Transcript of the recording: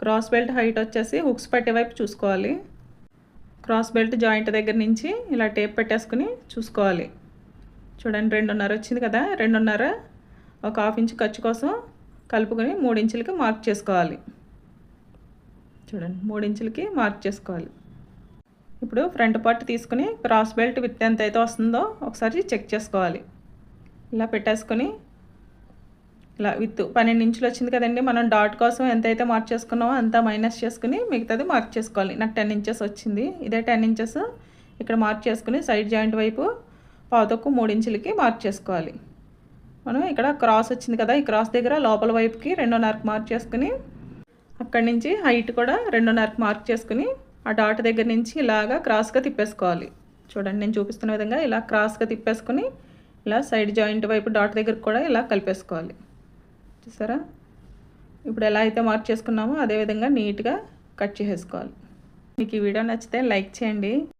Cross belt height వచ్చేసి hooks పట్టే వైపు చూసుకోవాలి. క్రాస్ బెల్ట్ జాయింట్ దగ్గర నుంచి ఇలా టేప్ పెట్టేసుకుని చూసుకోవాలి. చూడండి 2.5 వచ్చింది కదా, 2.5 ఒక 1/2 ఇంచు ఖర్చు కోసం కలుపుకొని 3 ఇంచులకి మార్క్ చేసుకోవాలి. చూడండి 3 ఇంచులకి మార్క్ చేసుకోవాలి. ఇప్పుడు ఫ్రంట్ పార్ట్ తీసుకుని క్రాస్ బెల్ట్ విత్ ఎంత అయితే వస్తుందో ఒకసారి చెక్ చేసుకోవాలి. ఇలా పెట్టేసుకొని ఇలా విత్ 12 ఇంచులు వచ్చింది కదండి, మనం డాట్ కోసం ఎంతైతే మార్క్ చేసుకున్నామో అంతా మైనస్ చేసుకుని మిగతాది మార్క్ చేసుకోవాలి. నాకు 10 ఇంచెస్ వచ్చింది. ఇదే 10 ఇంచెస్ ఇక్కడ మార్క్ చేసుకుని సైడ్ జాయింట్ వైపు 3 ఇంచులకి మార్క్ చేసుకోవాలి. మనం ఇక్కడ క్రాస్ వచ్చింది కదా, ఈ క్రాస్ దగ్గర లోపల వైపుకి 2.5కి మార్క్ చేసుకుని అక్కడి నుంచి హైట్ కూడా 2.5కి మార్క్ చేసుకుని ఆ డాట్ దగ్గర నుంచి ఇలాగా క్రాస్గా తిప్పేసుకోవాలి. చూడండి నేను చూపిస్తున్న విధంగా ఇలా క్రాస్గా తిప్పేసుకుని ఇలా సైడ్ జాయింట్ వైపు డాట్ దగ్గర కూడా ఇలా కలిపేసుకోవాలి. చూసారా, ఇప్పుడు ఎలా అయితే మార్క్ చేసుకున్నామో అదేవిధంగా నీట్గా కట్ చేసేసుకోవాలి. మీకు ఈ వీడియో నచ్చితే లైక్ చేయండి.